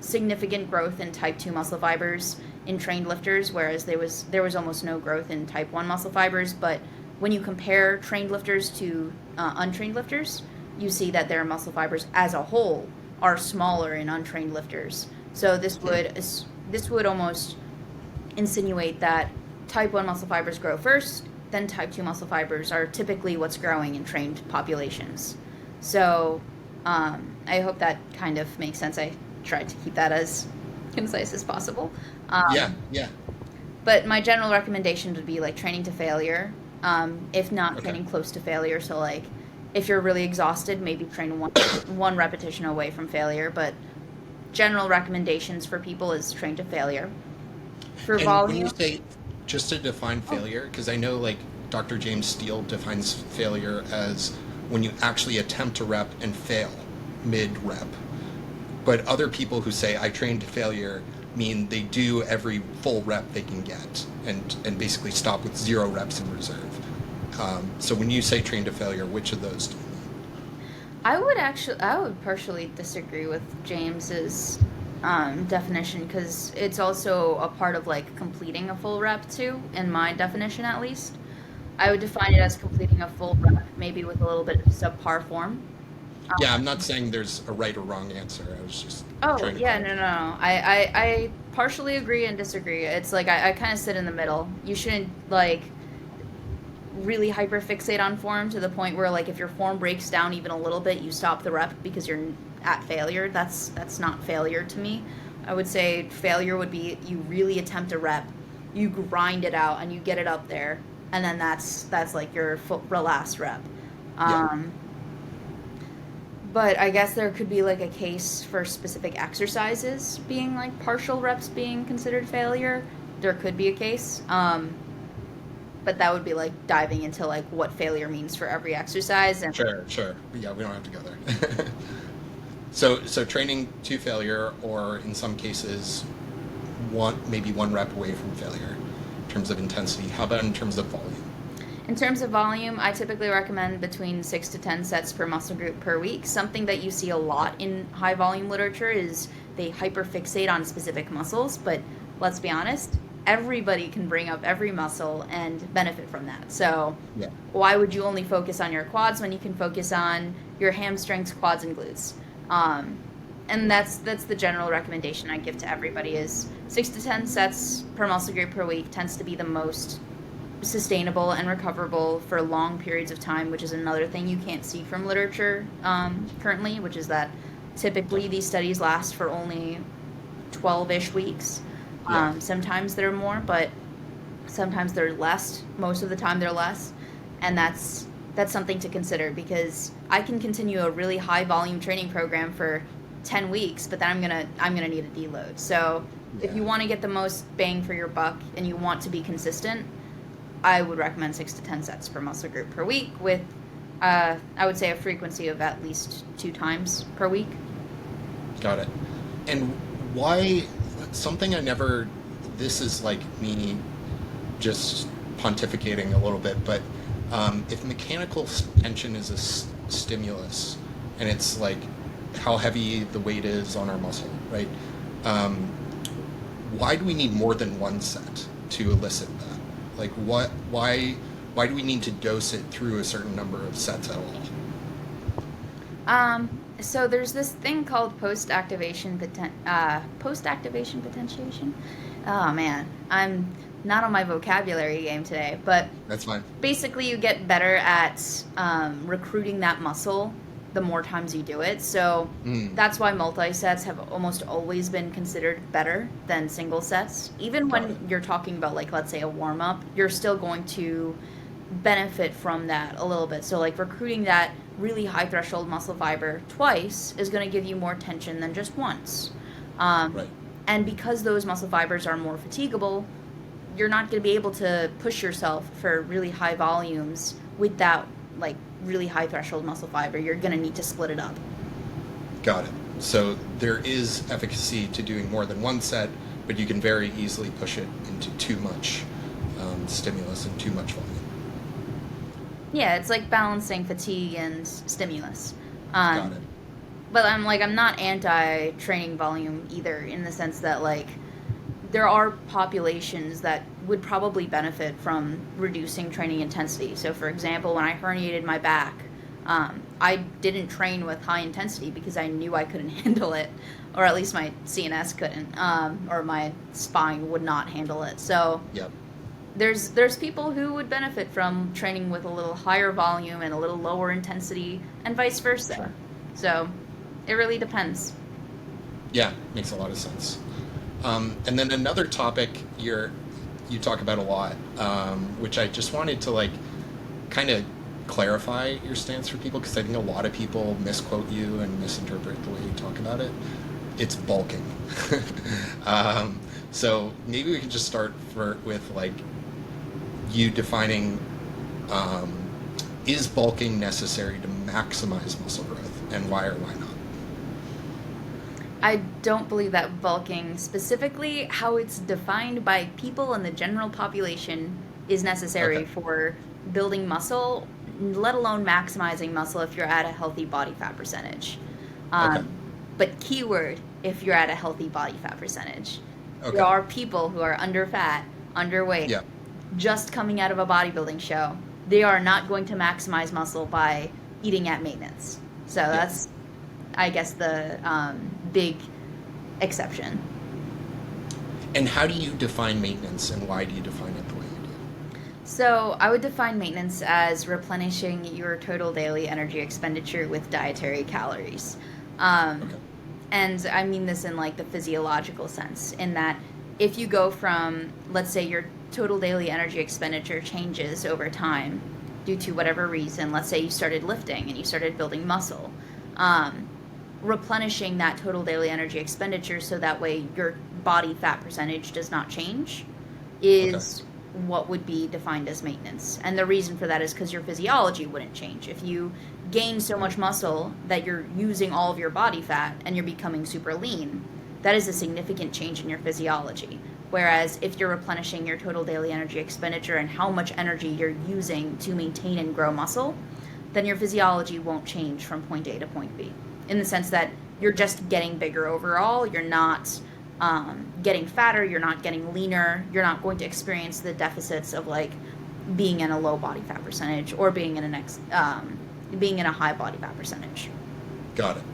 Speaker 2: significant growth in type 2 muscle fibers in trained lifters, whereas there was almost no growth in type 1 muscle fibers. But when you compare trained lifters to untrained lifters, you see that their muscle fibers as a whole are smaller in untrained lifters. So this would almost insinuate that type 1 muscle fibers grow first, then type 2 muscle fibers are typically what's growing in trained populations. So I hope that kind of makes sense. I tried to keep that as concise as possible.
Speaker 1: Yeah.
Speaker 2: But my general recommendation would be like training to failure. If not training close to failure. So like if you're really exhausted, maybe train one repetition away from failure. But general recommendations for people is train to failure. For volume,
Speaker 1: when you say, just to define failure, because I know like Dr. James Steele defines failure as when you actually attempt a rep and fail mid-rep. But other people who say, I train to failure, mean they do every full rep they can get and basically stop with 0 reps in reserve. So when you say train to failure, which of those do you mean?
Speaker 2: I would partially disagree with James's definition, because it's also a part of like completing a full rep too, in my definition at least. I would define it as completing a full rep, maybe with a little bit of subpar form.
Speaker 1: Yeah, I'm not saying there's a right or wrong answer. I was just
Speaker 2: Oh,
Speaker 1: trying to
Speaker 2: yeah,
Speaker 1: clarify.
Speaker 2: no. I partially agree and disagree. It's like I kind of sit in the middle. You shouldn't like really hyperfixate on form to the point where like if your form breaks down even a little bit, you stop the rep because you're at failure. That's not failure to me. I would say failure would be you really attempt a rep, you grind it out and you get it up there, and then that's like your last rep.
Speaker 1: Yeah,
Speaker 2: Um, but I guess there could be like a case for specific exercises being like partial reps being considered failure. There could be a case. But that would be like diving into like what failure means for every exercise. And
Speaker 1: sure. But yeah, we don't have to go there. So training to failure, or in some cases, maybe 1 rep away from failure in terms of intensity. How about in terms of volume?
Speaker 2: in terms of volume, I typically recommend between 6 to 10 sets per muscle group per week. Something that you see a lot in high volume literature is they hyperfixate on specific muscles, but let's be honest, everybody can bring up every muscle and benefit from that. So
Speaker 1: Yeah,
Speaker 2: why would you only focus on your quads when you can focus on your hamstrings, quads, and glutes? Um, and that's the general recommendation I give to everybody is 6 to 10 sets per muscle group per week tends to be the most sustainable and recoverable for long periods of time, which is another thing you can't see from literature currently, which is that typically these studies last for only 12-ish weeks.
Speaker 1: yeah,
Speaker 2: Sometimes they're more, but sometimes they're less. Most of the time they're less, and that's something to consider, because I can continue a really high volume training program for 10 weeks, but then I'm gonna need a deload. So if you
Speaker 1: yeah.
Speaker 2: want to get the most bang for your buck and you want to be consistent, I would recommend 6 to 10 sets per muscle group per week with, I would say, a frequency of at least 2 times per week.
Speaker 1: Got it. And why, something I never, this is like me just pontificating a little bit, but if mechanical tension is a stimulus, and it's like how heavy the weight is on our muscle, right? Um, why do we need more than 1 set to elicit that? Like why do we need to dose it through a certain number of sets at all?
Speaker 2: So there's this thing called post-activation potentiation. Oh man, I'm not on my vocabulary game today, but
Speaker 1: That's fine.
Speaker 2: basically you get better at recruiting that muscle the more times you do it. So
Speaker 1: Mm,
Speaker 2: that's why multi-sets have almost always been considered better than single sets. Even
Speaker 1: got
Speaker 2: when
Speaker 1: it.
Speaker 2: you're talking about, like, let's say a warm-up, you're still going to benefit from that a little bit. So like recruiting that really high threshold muscle fiber twice is going to give you more tension than just once. Um,
Speaker 1: Right.
Speaker 2: and because those muscle fibers are more fatigable, you're not going to be able to push yourself for really high volumes with that like really high threshold muscle fiber. You're going to need to split it up.
Speaker 1: Got it. So there is efficacy to doing more than 1 set, but you can very easily push it into too much stimulus and too much volume.
Speaker 2: Yeah, it's like balancing fatigue and stimulus.
Speaker 1: Got
Speaker 2: Um,
Speaker 1: it.
Speaker 2: but I'm not anti training volume either, in the sense that like there are populations that would probably benefit from reducing training intensity. So for example, when I herniated my back, I didn't train with high intensity because I knew I couldn't handle it, or at least my CNS couldn't, or my spine would not handle it. So
Speaker 1: Yep.
Speaker 2: there's people who would benefit from training with a little higher volume and a little lower intensity, and vice versa.
Speaker 1: Sure.
Speaker 2: So it really depends.
Speaker 1: Yeah, makes a lot of sense. And then another topic you talk about a lot, which I just wanted to like kind of clarify your stance for people, because I think a lot of people misquote you and misinterpret the way you talk about it. It's bulking. So maybe we can just start with like you defining, is bulking necessary to maximize muscle growth, and why or why not?
Speaker 2: I don't believe that bulking, specifically how it's defined by people in the general population, is necessary
Speaker 1: Okay.
Speaker 2: for building muscle, let alone maximizing muscle if you're at a healthy body fat percentage.
Speaker 1: Okay.
Speaker 2: Um, but keyword, if you're at a healthy body fat percentage. There
Speaker 1: Okay.
Speaker 2: are people who are under fat, underweight,
Speaker 1: Yeah.
Speaker 2: just coming out of a bodybuilding show. They are not going to maximize muscle by eating at maintenance. So
Speaker 1: Yeah.
Speaker 2: that's, I guess, the big exception.
Speaker 1: And how do you define maintenance, and why do you define it the way you do?
Speaker 2: So I would define maintenance as replenishing your total daily energy expenditure with dietary calories.
Speaker 1: Okay.
Speaker 2: And I mean this in like the physiological sense, in that if you go from, let's say your total daily energy expenditure changes over time due to whatever reason, let's say you started lifting and you started building muscle, replenishing that total daily energy expenditure so that way your body fat percentage does not change is what would be defined as maintenance. And the reason for that is because your physiology wouldn't change. If you gain so much muscle that you're using all of your body fat and you're becoming super lean, that is a significant change in your physiology. Whereas if you're replenishing your total daily energy expenditure and how much energy you're using to maintain and grow muscle, then your physiology won't change from point A to point B. In the sense that you're just getting bigger overall, you're not getting fatter, you're not getting leaner, you're not going to experience the deficits of like being in a low body fat percentage or being in being in a high body fat percentage.
Speaker 1: Got it.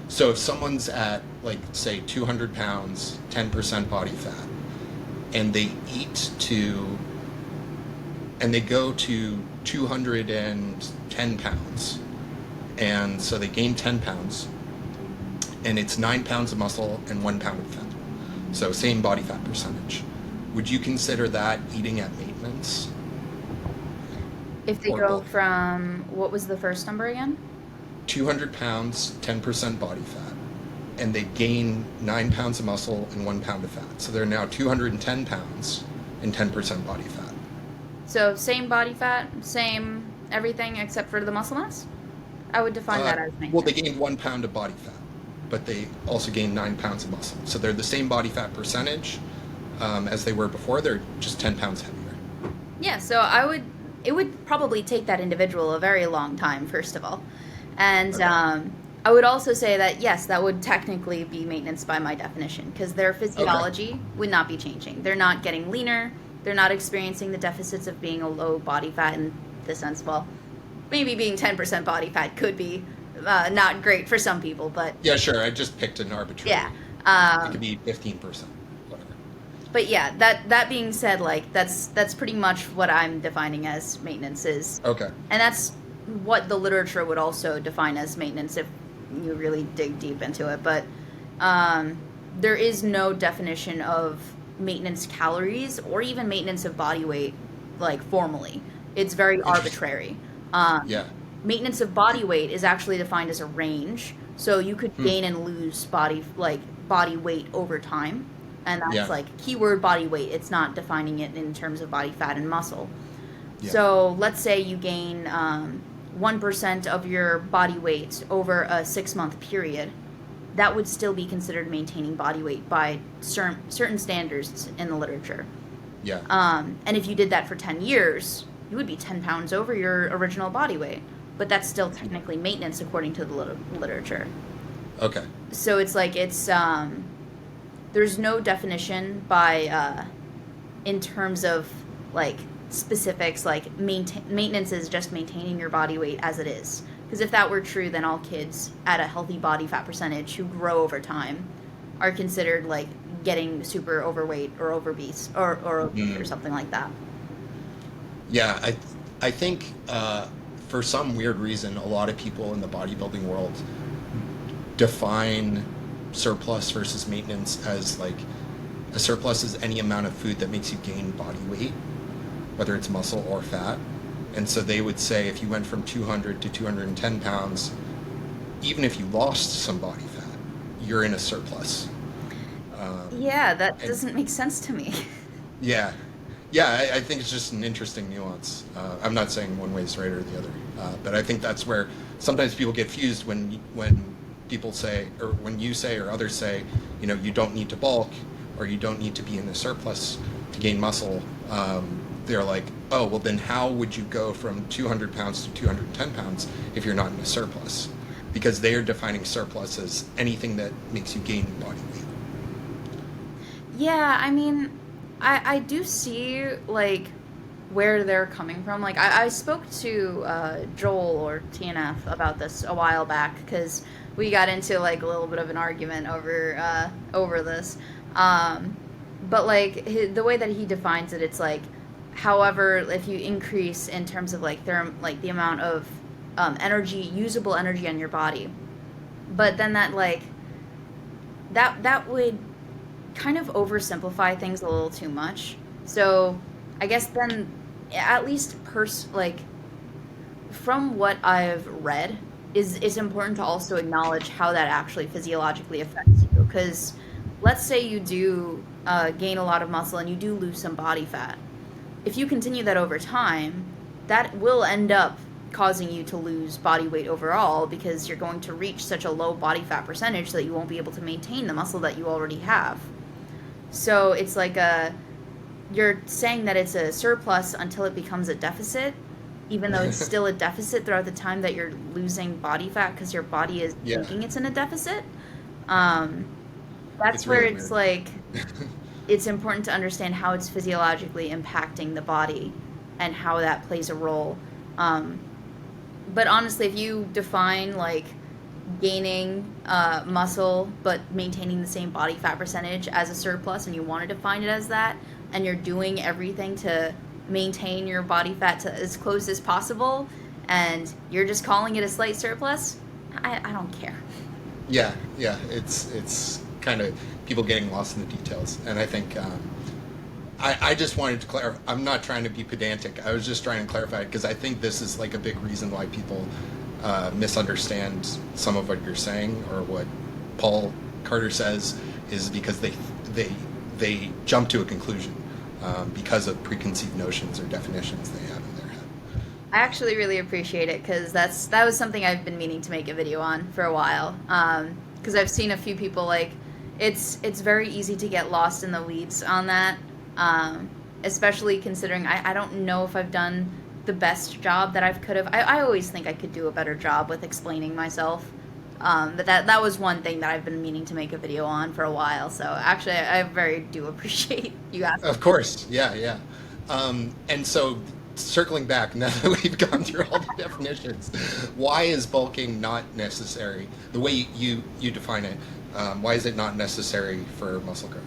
Speaker 1: So if someone's at, like, say, 200 pounds, 10% body fat, and they go to 210 pounds, and so they gain 10 pounds, and it's 9 pounds of muscle and 1 pound of fat. So same body fat percentage. Would you consider that eating at maintenance?
Speaker 2: If they
Speaker 1: Or
Speaker 2: go
Speaker 1: both?
Speaker 2: from, what was the first number again?
Speaker 1: 200 pounds, 10% body fat, and they gain 9 pounds of muscle and 1 pound of fat. So they're now 210 pounds and 10% body fat.
Speaker 2: So same body fat, same everything except for the muscle mass? I would define that as maintenance.
Speaker 1: Well, they gained 1 pound of body fat, but they also gained 9 pounds of muscle. So they're the same body fat percentage as they were before. They're just 10 pounds heavier.
Speaker 2: Yeah, so it would probably take that individual a very long time, first of all. And
Speaker 1: Okay.
Speaker 2: I would also say that, yes, that would technically be maintenance by my definition, because their physiology would not be changing. They're not getting leaner. They're not experiencing the deficits of being a low body fat in the sense, well, maybe being 10% body fat could be not great for some people, but
Speaker 1: Yeah, sure. I just picked an arbitrary.
Speaker 2: yeah.
Speaker 1: It could be 15%, whatever.
Speaker 2: But yeah, that being said, like that's pretty much what I'm defining as maintenance is.
Speaker 1: Okay.
Speaker 2: And that's what the literature would also define as maintenance if you really dig deep into it. But there is no definition of maintenance calories or even maintenance of body weight, like formally. It's very arbitrary.
Speaker 1: Yeah.
Speaker 2: Maintenance of body weight is actually defined as a range. So you could gain and lose body weight over time. And that's like keyword body weight. It's not defining it in terms of body fat and muscle.
Speaker 1: Yeah.
Speaker 2: So let's say you gain 1% of your body weight over a 6-month period. That would still be considered maintaining body weight by certain standards in the literature.
Speaker 1: Yeah.
Speaker 2: And if you did that for 10 years, you would be 10 pounds over your original body weight. But that's still technically maintenance according to the literature.
Speaker 1: Okay.
Speaker 2: So it's like there's no definition by in terms of like specifics, like maintenance is just maintaining your body weight as it is. Because if that were true, then all kids at a healthy body fat percentage who grow over time are considered like getting super overweight or obese or obese or something like that.
Speaker 1: Yeah, I think for some weird reason, a lot of people in the bodybuilding world define surplus versus maintenance as like a surplus is any amount of food that makes you gain body weight, whether it's muscle or fat. And so they would say if you went from 200 to 210 pounds, even if you lost some body fat, you're in a surplus.
Speaker 2: Yeah, that doesn't make sense to me.
Speaker 1: Yeah. I think it's just an interesting nuance. I'm not saying one way is right or the other, but I think that's where sometimes people get fused when people say, or when you say, or others say, you don't need to bulk, or you don't need to be in a surplus to gain muscle, they're like, oh, well then how would you go from 200 pounds to 210 pounds if you're not in a surplus? Because they are defining surplus as anything that makes you gain body weight.
Speaker 2: Yeah, I mean, I do see, like, where they're coming from. Like, I spoke to Joel or TNF about this a while back, because we got into, like, a little bit of an argument over this. But, like, the way that he defines it, it's like, however, if you increase in terms of, like, the amount of energy, usable energy on your body, but then that, like, that would kind of oversimplify things a little too much. So I guess then, at least like, from what I've read, it's important to also acknowledge how that actually physiologically affects you. Because let's say you do gain a lot of muscle and you do lose some body fat. If you continue that over time, that will end up causing you to lose body weight overall, because you're going to reach such a low body fat percentage that you won't be able to maintain the muscle that you already have. So it's like you're saying that it's a surplus until it becomes a deficit, even though it's still a deficit throughout the time that you're losing body fat, because your body is thinking it's in a deficit. That's
Speaker 1: it's
Speaker 2: where
Speaker 1: really
Speaker 2: it's
Speaker 1: weird.
Speaker 2: like, it's important to understand how it's physiologically impacting the body and how that plays a role. But honestly, if you define, like, gaining muscle but maintaining the same body fat percentage as a surplus, and you want to define it as that, and you're doing everything to maintain your body fat to as close as possible, and you're just calling it a slight surplus, I don't care.
Speaker 1: Yeah, it's kind of people getting lost in the details, and I think I just wanted to clarify. I'm not trying to be pedantic. I was just trying to clarify, because I think this is like a big reason why people misunderstand some of what you're saying, or what Paul Carter says, is because they jump to a conclusion because of preconceived notions or definitions they have in their head.
Speaker 2: I actually really appreciate it, because that was something I've been meaning to make a video on for a while. Because I've seen a few people, like, it's very easy to get lost in the weeds on that, especially considering I don't know if I've done the best job that I could have. I always think I could do a better job with explaining myself. But that was one thing that I've been meaning to make a video on for a while. So actually, I very do appreciate you asking.
Speaker 1: Of course, yeah. And so, circling back, now that we've gone through all the definitions, why is bulking not necessary? The way you define it, why is it not necessary for muscle growth?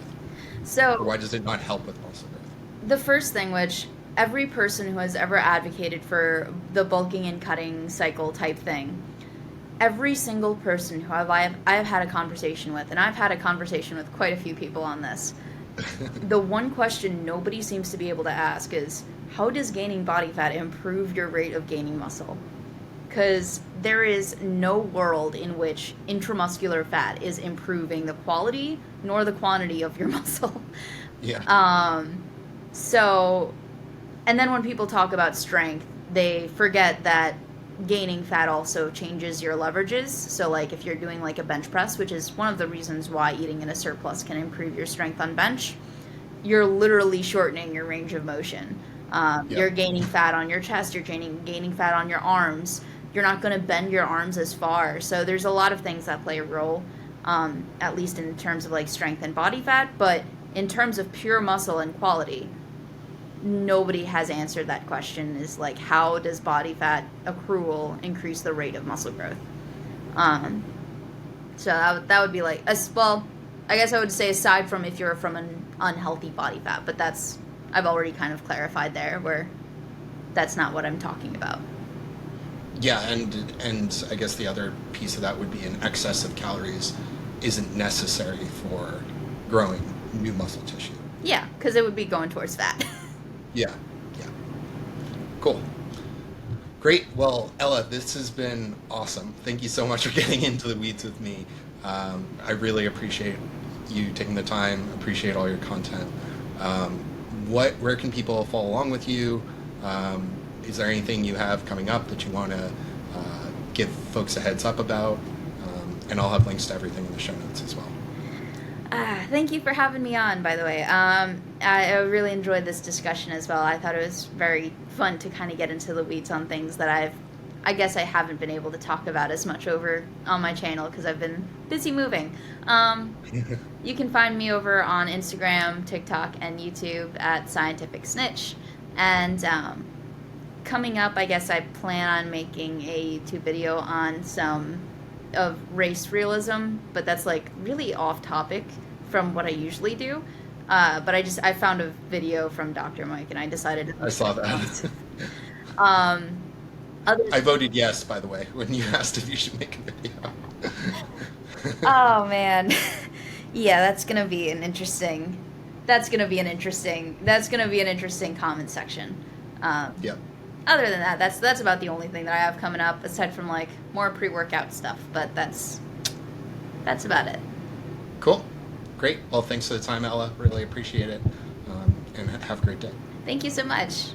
Speaker 2: So,
Speaker 1: or why does it not help with muscle growth?
Speaker 2: The first thing, which every person who has ever advocated for the bulking and cutting cycle type thing, every single person who I've had a conversation with, and I've had a conversation with quite a few people on this, the one question nobody seems to be able to ask is, how does gaining body fat improve your rate of gaining muscle? Because there is no world in which intramuscular fat is improving the quality nor the quantity of your muscle.
Speaker 1: Yeah.
Speaker 2: So, and then when people talk about strength, they forget that gaining fat also changes your leverages. So, like, if you're doing, like, a bench press, which is one of the reasons why eating in a surplus can improve your strength on bench, you're literally shortening your range of motion. You're gaining fat on your chest, you're gaining fat on your arms. You're not going to bend your arms as far. So there's a lot of things that play a role, at least in terms of, like, strength and body fat. But in terms of pure muscle and quality, nobody has answered that question, is, like, how does body fat accrual increase the rate of muscle growth? So that would be, like, well, I guess I would say aside from if you're from an unhealthy body fat, but I've already kind of clarified there, where that's not what I'm talking about.
Speaker 1: Yeah, and I guess the other piece of that would be an excess of calories isn't necessary for growing new muscle tissue.
Speaker 2: Yeah, because it would be going towards fat.
Speaker 1: Yeah. Cool. Great. Well, Ella, this has been awesome. Thank you so much for getting into the weeds with me. I really appreciate you taking the time, appreciate all your content. Where can people follow along with you? Is there anything you have coming up that you want to give folks a heads up about? And I'll have links to everything in the show notes as well.
Speaker 2: Thank you for having me on, by the way. I really enjoyed this discussion as well. I thought it was very fun to kind of get into the weeds on things that I guess I haven't been able to talk about as much over on my channel because I've been busy moving. You can find me over on Instagram, TikTok, and YouTube at Scientific Snitch. And coming up, I guess I plan on making a YouTube video on some of race realism, but that's like really off topic from what I usually do. But I found a video from Dr. Mike, and I decided.
Speaker 1: I saw that. I voted yes, by the way, when you asked if you should make a video.
Speaker 2: Oh man, yeah, that's gonna be an interesting comment section.
Speaker 1: Yep.
Speaker 2: Other than that, that's about the only thing that I have coming up, aside from like more pre-workout stuff. But that's about it.
Speaker 1: Cool. Great. Well, thanks for the time, Ella. Really appreciate it. And have a great day.
Speaker 2: Thank you so much.